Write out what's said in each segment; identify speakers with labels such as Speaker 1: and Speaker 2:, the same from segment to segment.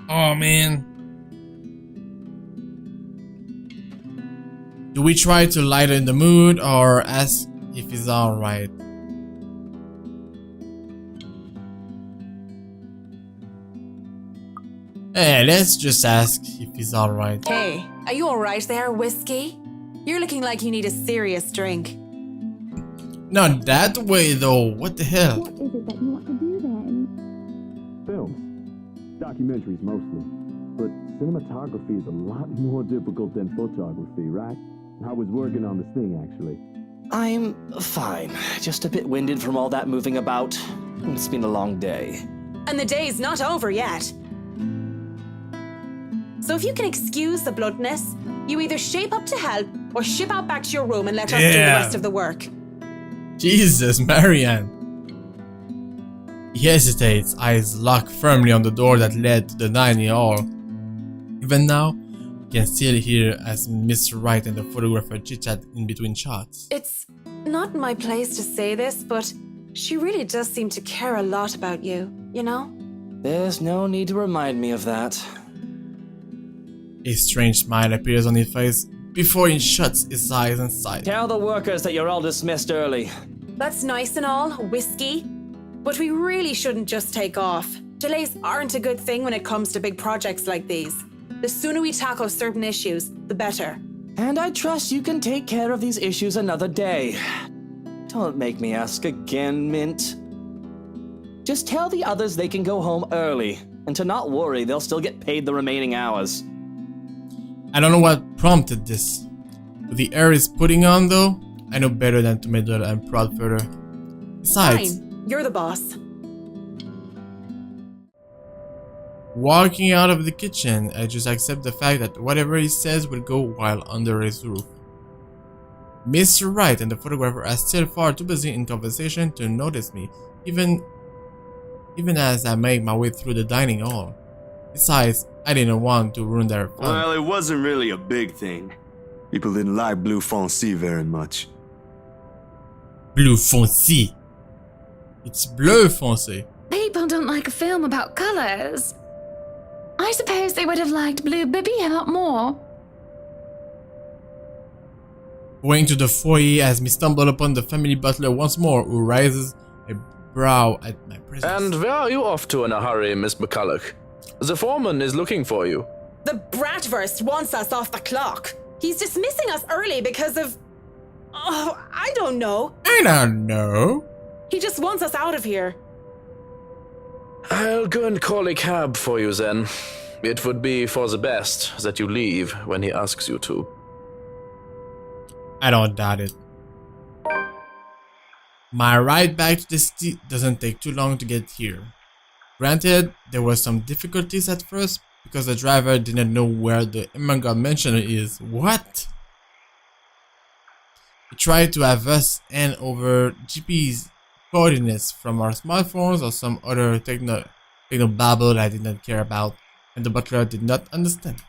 Speaker 1: Oh man. Do we try to lighten the mood or ask if he's alright? Hey, let's just ask if he's alright.
Speaker 2: Hey, are you alright there, Whiskey? You're looking like you need a serious drink.
Speaker 1: Not that way though, what the hell?
Speaker 3: What is it that you want to do then?
Speaker 4: Films. Documentaries mostly. But cinematography is a lot more difficult than photography, right? I was working on this thing, actually.
Speaker 5: I'm fine. Just a bit winded from all that moving about. It's been a long day.
Speaker 2: And the day's not over yet. So if you can excuse the bluntness, you either shape up to help or ship out back to your room and let us do the rest of the work.
Speaker 1: Jesus, Marianne. He hesitates, eyes locked firmly on the door that led to the dining hall. Even now, you can still hear as Mr. Wright and the photographer chit-chat in between shots.
Speaker 2: It's not my place to say this, but she really does seem to care a lot about you, you know?
Speaker 5: There's no need to remind me of that.
Speaker 1: A strange smile appears on his face before he shuts his eyes and sighs.
Speaker 5: Tell the workers that you're all dismissed early.
Speaker 2: That's nice and all, Whiskey, but we really shouldn't just take off. Delays aren't a good thing when it comes to big projects like these. The sooner we tackle certain issues, the better.
Speaker 5: And I trust you can take care of these issues another day. Don't make me ask again, Mint. Just tell the others they can go home early, and to not worry, they'll still get paid the remaining hours.
Speaker 1: I don't know what prompted this. With the air he's putting on though, I know better than to meddle and prod further. Besides,
Speaker 2: Fine, you're the boss.
Speaker 1: walking out of the kitchen, I just accept the fact that whatever he says will go while under his roof. Mr. Wright and the photographer are still far too busy in conversation to notice me, even as I make my way through the dining hall. Besides, I didn't want to ruin their fun.
Speaker 6: Well, it wasn't really a big thing. People didn't like Blue Fonzie very much.
Speaker 1: Bleu foncé. It's bleu foncé.
Speaker 3: People don't like a film about colors. I suppose they would have liked Blue Bibby a lot more.
Speaker 1: Going to the foyer as we stumble upon the family butler once more, who raises a brow at my presence.
Speaker 7: And where are you off to in a hurry, Miss McCulloch? The foreman is looking for you.
Speaker 2: The Bratwurst wants us off the clock. He's dismissing us early because of... Oh, I don't know.
Speaker 1: I don't know.
Speaker 2: He just wants us out of here.
Speaker 7: I'll go and call a cab for you then. It would be for the best that you leave when he asks you to.
Speaker 1: I don't doubt it. My ride back to the city doesn't take too long to get here. Granted, there were some difficulties at first because the driver didn't know where the immigrant mentioner is. What? He tried to have us hand over GPS coordinates from our smartphones or some other techno babble that I did not care about, and the butler did not understand.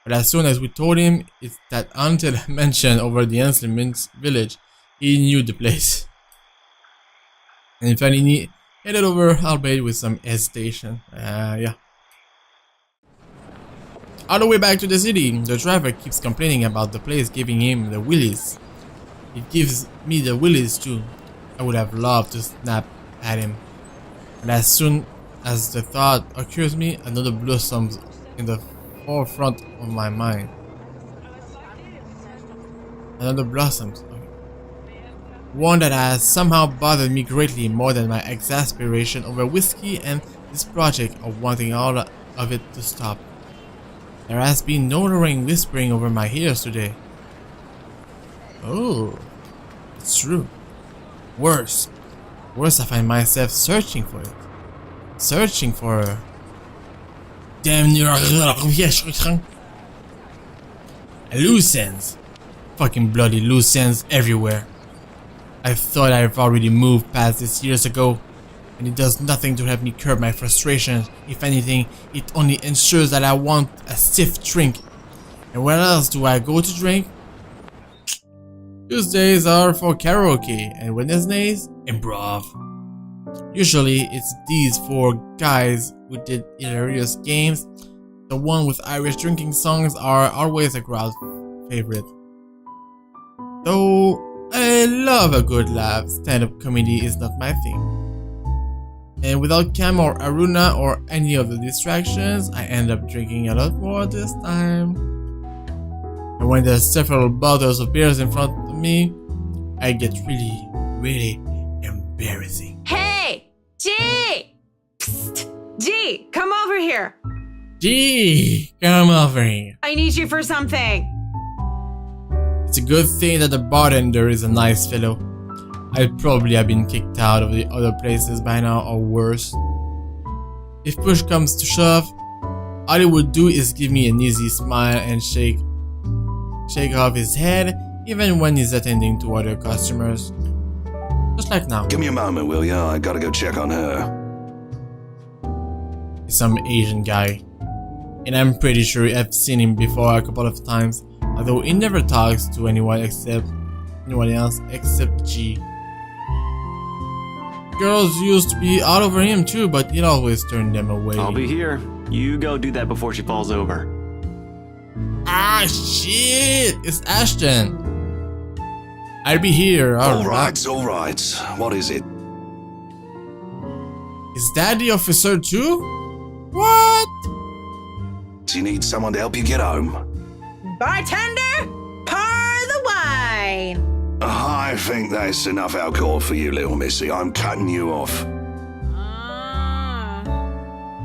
Speaker 1: But as soon as we told him it's that haunted mansion over the Ansliman's village, he knew the place. And in fact, he headed over, albeit with some hesitation. Yeah. On the way back to the city, the driver keeps complaining about the place giving him the willies. It gives me the willies too. I would have loved to snap at him. But as soon as the thought occurs me, another blossoms in the forefront of my mind. Another blossoms. One that has somehow bothered me greatly more than my exasperation over whiskey and this project of wanting all of it to stop. There has been no lowering whispering over my ears today. Oh, it's true. Worse, I find myself searching for it. Searching for her. Damn near loose ends. Fucking bloody loose ends everywhere. I thought I've already moved past this years ago, and it does nothing to help me curb my frustration. If anything, it only ensures that I want a stiff drink. And where else do I go to drink? Tuesdays are for karaoke, and Wednesdays, improv. Usually, it's these 4 guys who did hilarious games. The one with Irish drinking songs are always a crowd favorite. Though I love a good laugh, stand-up comedy is not my thing. And without Cam or Aruna or any of the distractions, I end up drinking a lot more this time. And when there's several bottles of beers in front of me, I get really embarrassing.
Speaker 2: Hey! G! Psst! G, come over here.
Speaker 1: Gee, come over here.
Speaker 2: I need you for something.
Speaker 1: It's a good thing that the bartender is a nice fellow. I'd probably have been kicked out of the other places by now or worse. If push comes to shove, all he would do is give me an easy smile and shake off his head even when he's attending to other customers. Just like now.
Speaker 6: Give me a moment, will ya? I gotta go check on her.
Speaker 1: He's some Asian guy. And I'm pretty sure I've seen him before a couple of times, although he never talks to anyone else except G. Girls used to be all over him too, but he'd always turn them away.
Speaker 8: I'll be here. You go do that before she falls over.
Speaker 1: Ah shit! It's Ashton. I'll be here.
Speaker 6: All right. What is it?
Speaker 1: Is that the officer too? What?
Speaker 6: Do you need someone to help you get home?
Speaker 2: Bartender, pour the wine.
Speaker 6: I think that's enough alcohol for you, little missy. I'm cutting you off.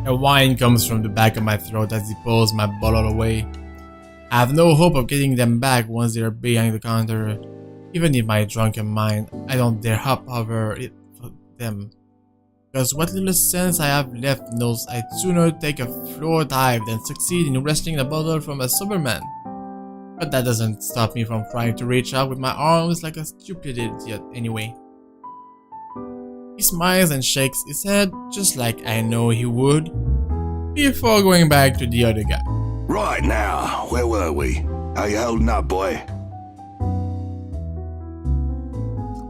Speaker 1: A whine comes from the back of my throat as he pulls my bottle away. I have no hope of getting them back once they're behind the counter. Even in my drunken mind, I don't dare hop over it for them. Because what little sense I have left knows I'd sooner take a floor dive than succeed in wresting a bottle from a sober man. But that doesn't stop me from trying to reach out with my arms like a stupid idiot anyway. He smiles and shakes his head just like I know he would, before going back to the other guy.
Speaker 6: Right now, where were we? How you holding up, boy?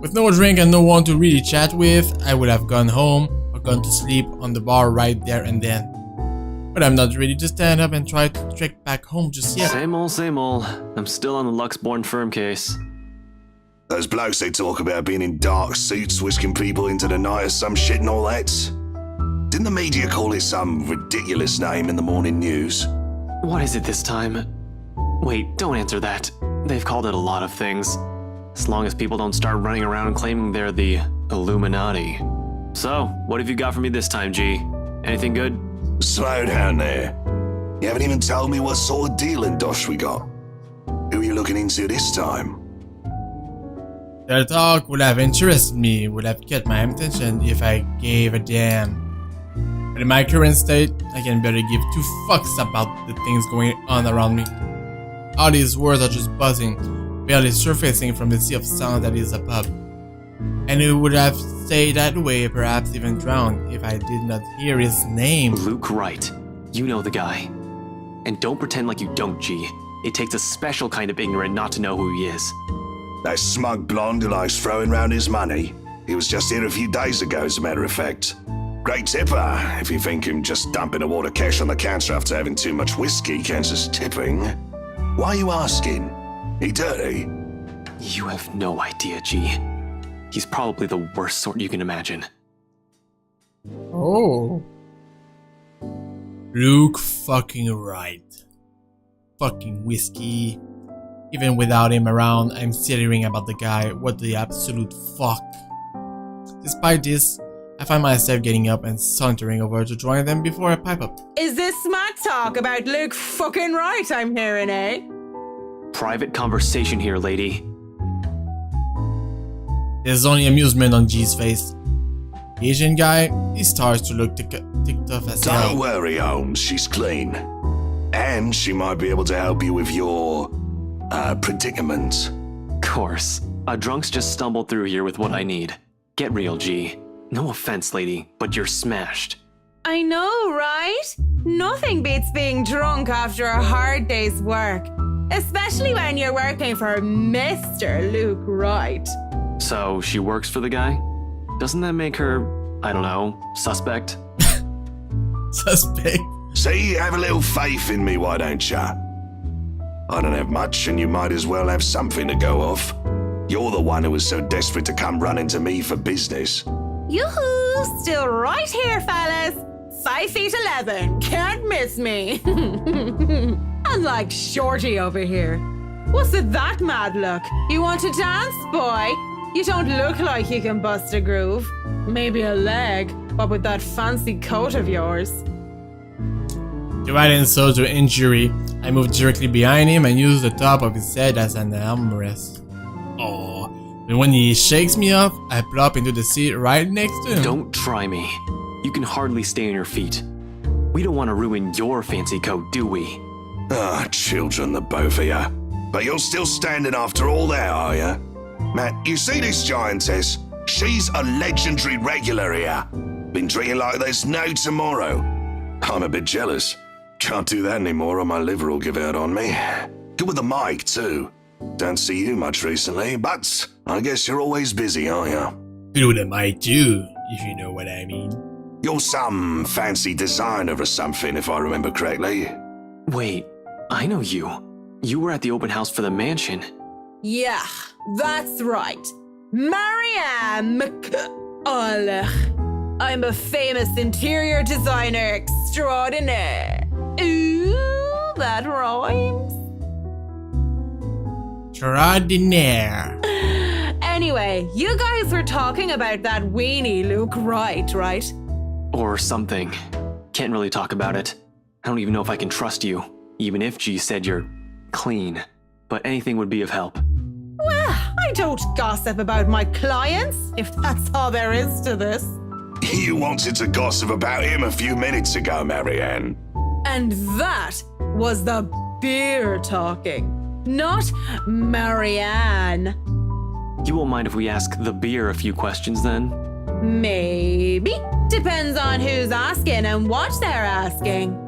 Speaker 1: With no drink and no one to really chat with, I would have gone home or gone to sleep on the bar right there and then. But I'm not ready to stand up and try to trek back home just yet.
Speaker 8: Same old, same old. I'm still on the Luxborn firm case.
Speaker 6: Those blokes they talk about being in dark suits, whisking people into the night or some shit and all that. Didn't the media call it some ridiculous name in the morning news?
Speaker 8: What is it this time? Wait, don't answer that. They've called it a lot of things. As long as people don't start running around claiming they're the Illuminati. So, what have you got for me this time, G? Anything good?
Speaker 6: Slow down there. You haven't even told me what sort of deal in Dosh we got. Who are you looking into this time?
Speaker 1: Their talk would have interested me, would have kept my attention if I gave a damn. But in my current state, I can barely give 2 fucks about the things going on around me. All these words are just buzzing, barely surfacing from the sea of sound that is a pub. And it would have stayed that way, perhaps even drowned, if I did not hear his name.
Speaker 8: Luke Wright. You know the guy. And don't pretend like you don't, G. It takes a special kind of ignorant not to know who he is.
Speaker 6: That smug blonde who likes throwing round his money. He was just here a few days ago, as a matter of fact. Great tipper, if you think him just dumping a wad of cash on the counter after having too much whiskey counts as tipping. Why are you asking? He dirty?
Speaker 8: You have no idea, G. He's probably the worst sort you can imagine.
Speaker 1: Oh. Luke fucking Wright. Fucking whiskey. Even without him around, I'm salivating about the guy. What the absolute fuck. Despite this, I find myself getting up and sauntering over to join them before I pipe up.
Speaker 2: Is this smart talk about Luke fucking Wright I'm hearing, eh?
Speaker 8: Private conversation here, lady.
Speaker 1: There's only amusement on G's face. The Asian guy, he starts to look ticked off as hell.
Speaker 6: Don't worry, Holmes, she's clean. And she might be able to help you with your, predicament.
Speaker 8: Course. A drunk's just stumbled through here with what I need. Get real, G. No offense, lady, but you're smashed.
Speaker 2: I know, right? Nothing beats being drunk after a hard day's work. Especially when you're working for Mr. Luke Wright.
Speaker 8: So, she works for the guy? Doesn't that make her, I don't know, suspect?
Speaker 1: Suspect.
Speaker 6: See, have a little faith in me, why don't ya? I don't have much, and you might as well have something to go off. You're the one who was so desperate to come running to me for business.
Speaker 2: Yoo-hoo! Still right here, fellas. 5'11". Can't miss me. Unlike Shorty over here. What's with that mad look? You want to dance, boy? You don't look like you can bust a groove. Maybe a leg, but with that fancy coat of yours.
Speaker 1: To add insult to injury, I moved directly behind him and used the top of his head as an armrest. Oh, and when he shakes me off, I plop into the seat right next to him.
Speaker 8: Don't try me. You can hardly stay on your feet. We don't want to ruin your fancy coat, do we?
Speaker 6: Ah, children, the both of ya. But you're still standing after all that, are ya? Matt, you see this giantess? She's a legendary regular here. Been drinking like there's no tomorrow. I'm a bit jealous. Can't do that anymore or my liver will give out on me. Good with the mic, too. Don't see you much recently, but I guess you're always busy, aren't ya?
Speaker 1: Good with the mic too, if you know what I mean.
Speaker 6: You're some fancy designer or something, if I remember correctly.
Speaker 8: Wait, I know you. You were at the open house for the mansion.
Speaker 2: Yeah, that's right. Marianne McCulloch. I'm a famous interior designer extraordinaire. Ooh, that rhymes.
Speaker 1: Extraordinaire.
Speaker 2: Anyway, you guys were talking about that weenie Luke Wright, right?
Speaker 8: Or something. Can't really talk about it. I don't even know if I can trust you, even if G said you're clean. But anything would be of help.
Speaker 2: Well, I don't gossip about my clients, if that's all there is to this.
Speaker 6: You wanted to gossip about him a few minutes ago, Marianne.
Speaker 2: And that was the beer talking, not Marianne.
Speaker 8: You won't mind if we ask the beer a few questions then?
Speaker 2: Maybe. Depends on who's asking and what they're asking.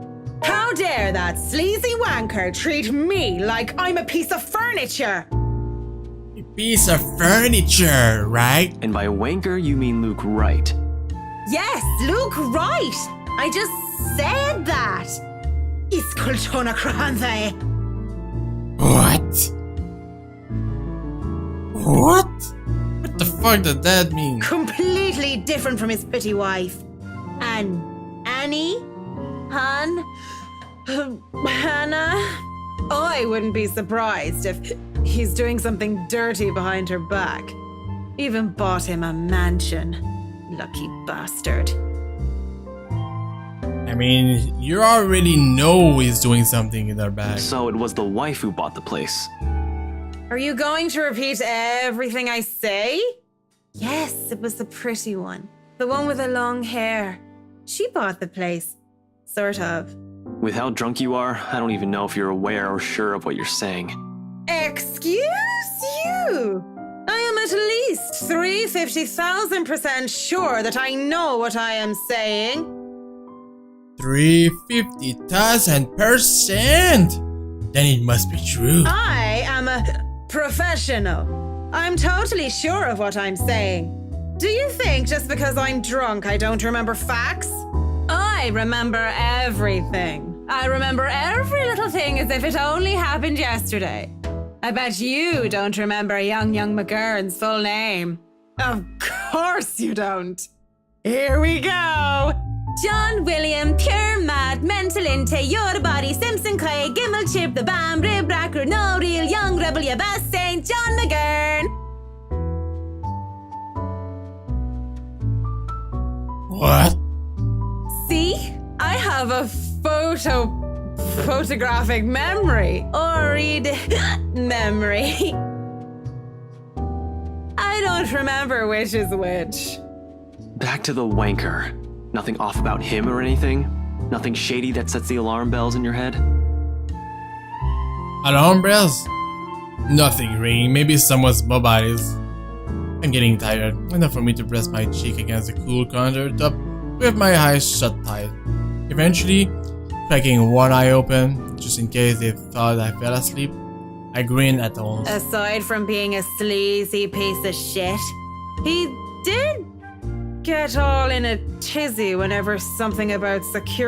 Speaker 2: How dare that sleazy wanker treat me like I'm a piece of furniture?
Speaker 1: A piece of furniture, right?
Speaker 8: And by wanker, you mean Luke Wright.
Speaker 2: Yes, Luke Wright. I just said that. Iskultona Kranthe.
Speaker 1: What? What? What the fuck does that mean?
Speaker 2: Completely different from his pretty wife. And Annie? Hannah? I wouldn't be surprised if he's doing something dirty behind her back. Even bought him a mansion. Lucky bastard.
Speaker 1: I mean, you already know he's doing something in their back.
Speaker 8: So it was the wife who bought the place.
Speaker 2: Are you going to repeat everything I say? Yes, it was the pretty one. The one with the long hair. She bought the place. Sort of.
Speaker 8: With how drunk you are, I don't even know if you're aware or sure of what you're saying.
Speaker 2: Excuse you? I am at least 350,000% sure that I know what I am saying.
Speaker 1: 350,000%? Then it must be true.
Speaker 2: I am a professional. I'm totally sure of what I'm saying. Do you think just because I'm drunk I don't remember facts? I remember everything. I remember every little thing as if it only happened yesterday. I bet you don't remember young McGurn's full name. Of course you don't. Here we go. John William, pure mad, mental inte, your body, Simpson Clay, Gimel Chip, the Bam, Rib Racker, no real, young rebel, ya best Saint John McGurn.
Speaker 1: What?
Speaker 2: See? I have a photographic memory. Or read memory. I don't remember which is which.
Speaker 8: Back to the wanker. Nothing off about him or anything? Nothing shady that sets the alarm bells in your head?
Speaker 1: Alarm bells? Nothing ringing. Maybe someone's mobile is. I'm getting tired. Enough for me to press my cheek against the cool countertop with my eyes shut tight. Eventually, cracking one eye open, just in case they thought I fell asleep, I grinned at Holmes.
Speaker 2: Aside from being a sleazy piece of shit, he did get all in a tizzy whenever something about security